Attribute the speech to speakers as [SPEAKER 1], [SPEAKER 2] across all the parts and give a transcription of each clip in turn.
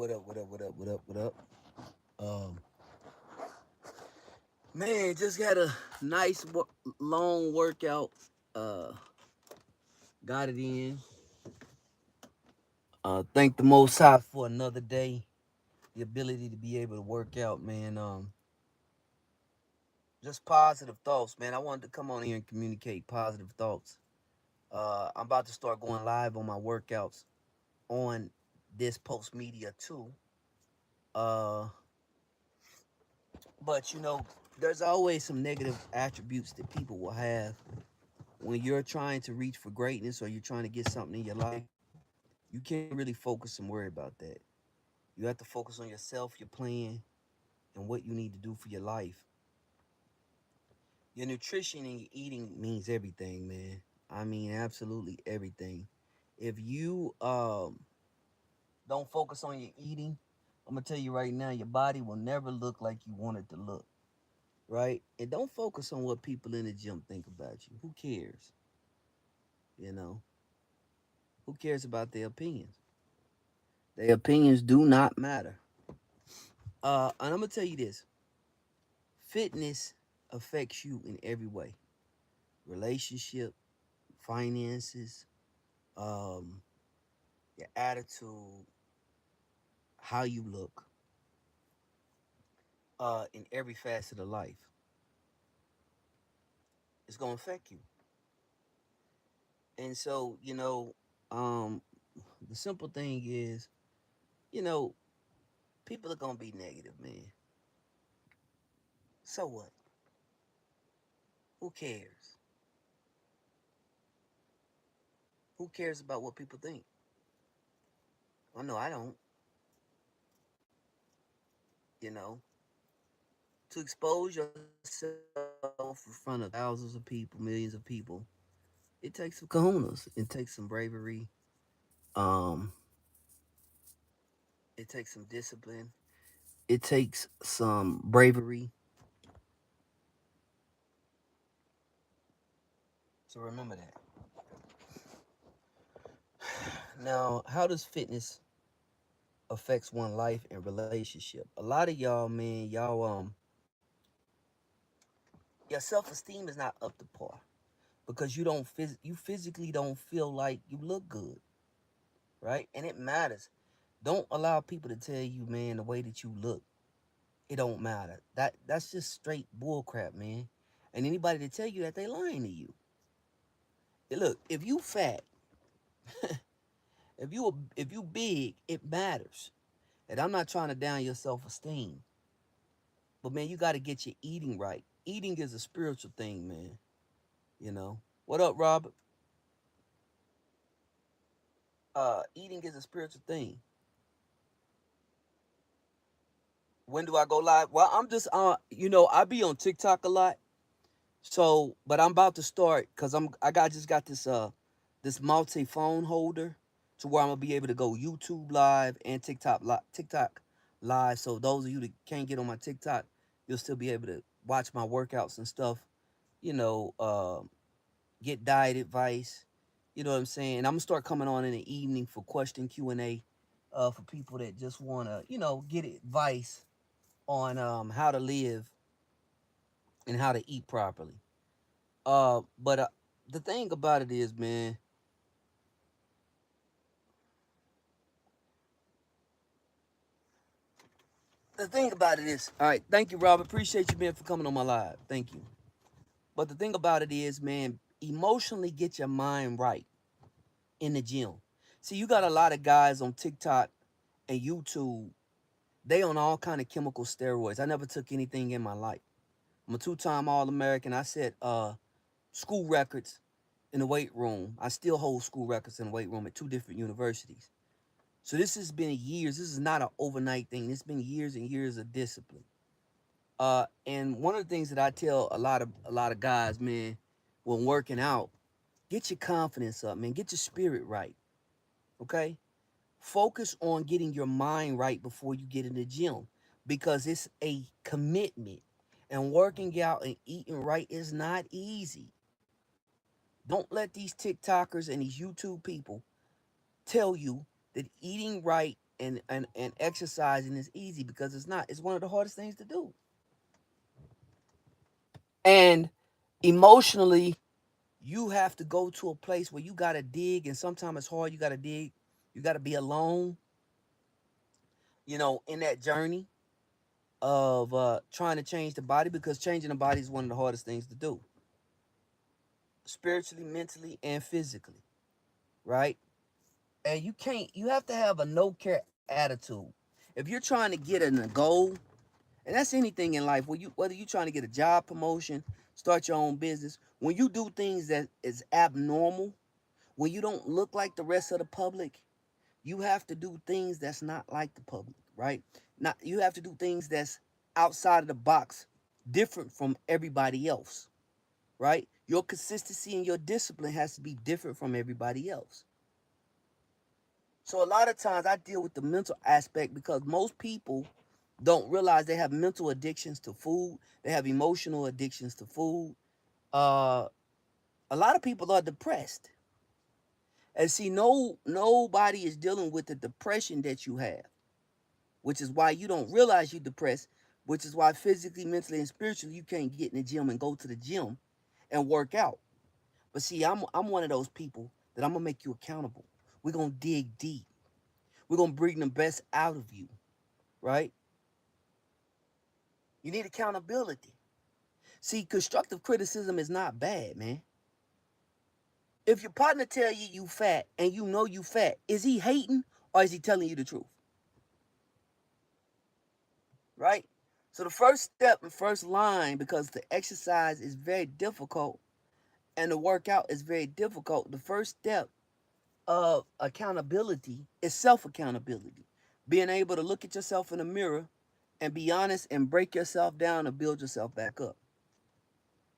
[SPEAKER 1] What up? What up? What up? What up? What up? Um, man, just got a nice long workout. Uh, got it in. Thank the Most High for another day. The ability to be able to work out, man. Just positive thoughts, man. I wanted to come on here and communicate positive thoughts. I'm about to start going live on my workouts on this post media too. Uh, but there's always some negative attributes that people will have when you're trying to reach for greatness or you're trying to get something in your life. You can't really focus and worry about that. You have to focus on yourself, your plan, and what you need to do for your life. Your nutrition and your eating means everything, man. I mean, absolutely everything. If you don't focus on your eating, I'm gonna tell you right now, your body will never look like you want it to look, right? And don't focus on what people in the gym think about you. Who cares? You know, who cares about their opinions? Their opinions do not matter. And I'm gonna tell you this: fitness affects you in every way. Relationship, finances, um, your attitude, how you look, in every facet of life. It's gonna affect you. And so, um, the simple thing is, you know, people are gonna be negative, man. So what? Who cares? Who cares about what people think? Oh no, I don't. You know, to expose yourself in front of thousands of people, millions of people, it takes some kahunas. It takes some bravery. Um, it takes some discipline. It takes some bravery. So remember that. Now, how does fitness affects one life and relationship? A lot of y'all, man, your self-esteem is not up to par because you physically don't feel like you look good, right? And it matters. Don't allow people to tell you, man, the way that you look, it don't matter. That's just straight bullcrap, man. And anybody that tell you that, they lying to you. Look, if you fat, if you big, it matters. And I'm not trying to down your self-esteem, but man, you got to get your eating right. Eating is a spiritual thing, man. What up, Robert? Eating is a spiritual thing. When do I go live? Well, I'm just I be on TikTok a lot. So, but I'm about to start because I just got this multi phone holder to where I'm gonna be able to go YouTube live and TikTok live. So those of you that can't get on my TikTok, you'll still be able to watch my workouts and stuff. You know, get diet advice. You know what I'm saying? I'm gonna start coming on in the evening for question Q&A, for people that just wanna get advice on how to live and how to eat properly. But the thing about it is, man, the thing about it is, all right, thank you, Robert. Appreciate you, man, for coming on my live. Thank you. But the thing about it is, man, emotionally get your mind right in the gym. See, you got a lot of guys on TikTok and YouTube. They on all kind of chemical steroids. I never took anything in my life. I'm a two-time All-American. I set school records in the weight room. I still hold school records in the weight room at two different universities. So this has been years. This is not an overnight thing. It's been years and years of discipline. And one of the things that I tell a lot of guys, man, when working out, get your confidence up, man. Get your spirit right. Okay? Focus on getting your mind right before you get in the gym because it's a commitment. And working out and eating right is not easy. Don't let these TikTokers and these YouTube people tell you that eating right and exercising is easy, because it's not. It's one of the hardest things to do. And emotionally, you have to go to a place where you gotta dig, and sometimes it's hard. You gotta dig. You gotta be alone, in that journey of trying to change the body, because changing the body is one of the hardest things to do, spiritually, mentally, and physically, right? And you have to have a no care attitude. If you're trying to get a goal, and that's anything in life, whether you're trying to get a job promotion, start your own business, when you do things that is abnormal, when you don't look like the rest of the public, you have to do things that's not like the public, right? Not You have to do things that's outside of the box, different from everybody else, right? Your consistency and your discipline has to be different from everybody else. So a lot of times I deal with the mental aspect, because most people don't realize they have mental addictions to food. They have emotional addictions to food. Uh, a lot of people are depressed, and see, nobody is dealing with the depression that you have, which is why you don't realize you're depressed. Which is why physically, mentally, and spiritually you can't get in the gym and go to the gym and work out. But see, I'm one of those people that I'm gonna make you accountable. We're gonna dig deep. We're gonna bring the best out of you, right? You need accountability. See, constructive criticism is not bad, man. If your partner tell you you fat and you know you fat, is he hating or is he telling you the truth? Right? So the first step and first line, because the exercise is very difficult and the workout is very difficult, the first step of accountability is self-accountability. Being able to look at yourself in the mirror and be honest and break yourself down and build yourself back up.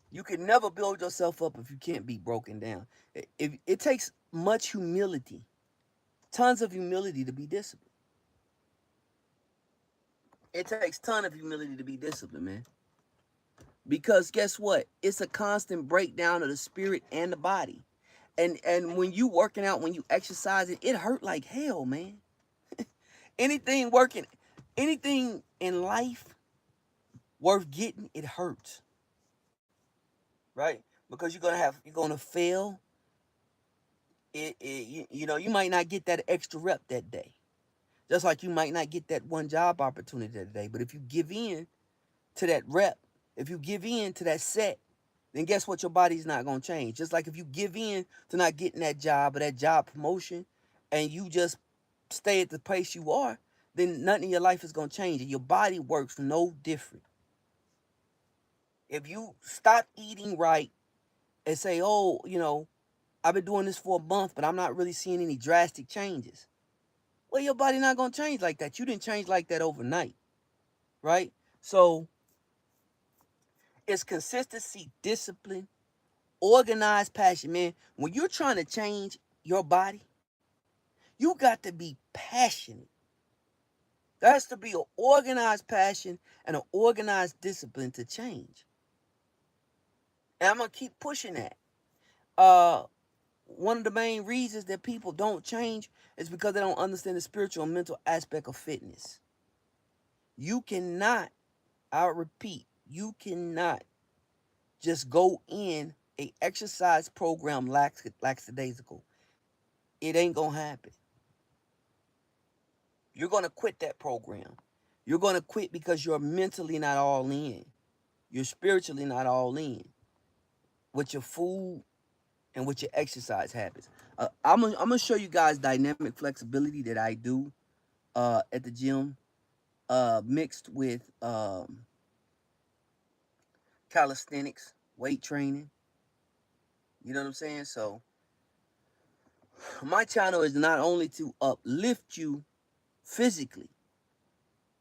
[SPEAKER 1] You can never build yourself up if you can't be broken down. It takes much humility, tons of humility to be disciplined. It takes ton of humility to be disciplined, man. Because guess what? It's a constant breakdown of the spirit and the body. And when you working out, when you exercising, it hurt like hell, man. Anything working, anything in life worth getting, it hurts, right? Because you're gonna fail. You might not get that extra rep that day. Just like you might not get that one job opportunity that day. But if you give in to that rep, if you give in to that set, then guess what? Your body's not gonna change. Just like if you give in to not getting that job or that job promotion, and you just stay at the place you are, then nothing in your life is gonna change. And your body works no different. If you stop eating right and say, "Oh, I've been doing this for a month, but I'm not really seeing any drastic changes," well, your body not gonna change like that. You didn't change like that overnight, right? So it's consistency, discipline, organized passion, man. When you're trying to change your body, you got to be passionate. There has to be an organized passion and an organized discipline to change. And I'm gonna keep pushing that. Uh, One of the main reasons that people don't change is because they don't understand the spiritual and mental aspect of fitness. You cannot, I repeat, you cannot just go in a exercise program lackadaisical. It ain't gonna happen. You're gonna quit that program. You're gonna quit because you're mentally not all in. You're spiritually not all in with your food and with your exercise habits. I'm gonna show you guys dynamic flexibility that I do at the gym, mixed with calisthenics, weight training. You know what I'm saying? So my channel is not only to uplift you physically,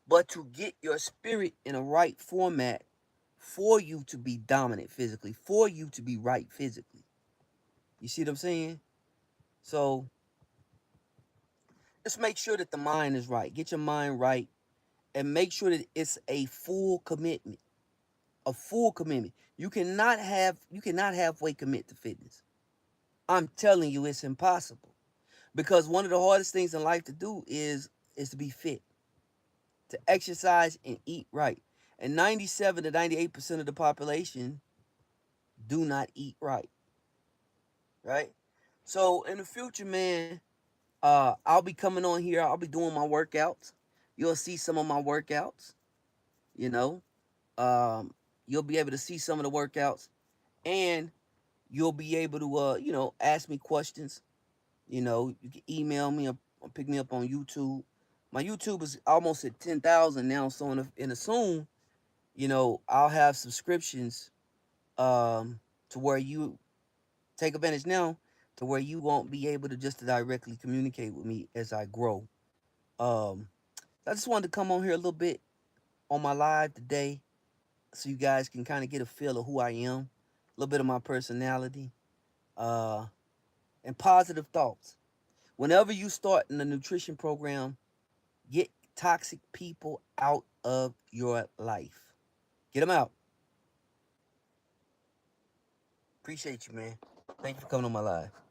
[SPEAKER 1] but to get your spirit in a right format for you to be dominant physically, for you to be right physically. You see what I'm saying? So just make sure that the mind is right. Get your mind right and make sure that it's a full commitment. A full commitment. You cannot halfway commit to fitness. I'm telling you, it's impossible. Because one of the hardest things in life to do is is to be fit, to exercise and eat right. And 97 to 98% of the population do not eat right, right? So in the future, man, I'll be coming on here. I'll be doing my workouts. You'll see some of my workouts, you know. Um, you'll be able to see some of the workouts, and you'll be able to, ask me questions. You can email me or pick me up on YouTube. My YouTube is almost at 10,000 now, so in a soon, I'll have subscriptions to where you take advantage now to where you won't be able to just directly communicate with me as I grow. Um, I just wanted to come on here a little bit on my live today so you guys can kind of get a feel of who I am, a little bit of my personality, uh, and positive thoughts. Whenever you start in the nutrition program, get toxic people out of your life. Get them out. Appreciate you, man. Thank you for coming on my live.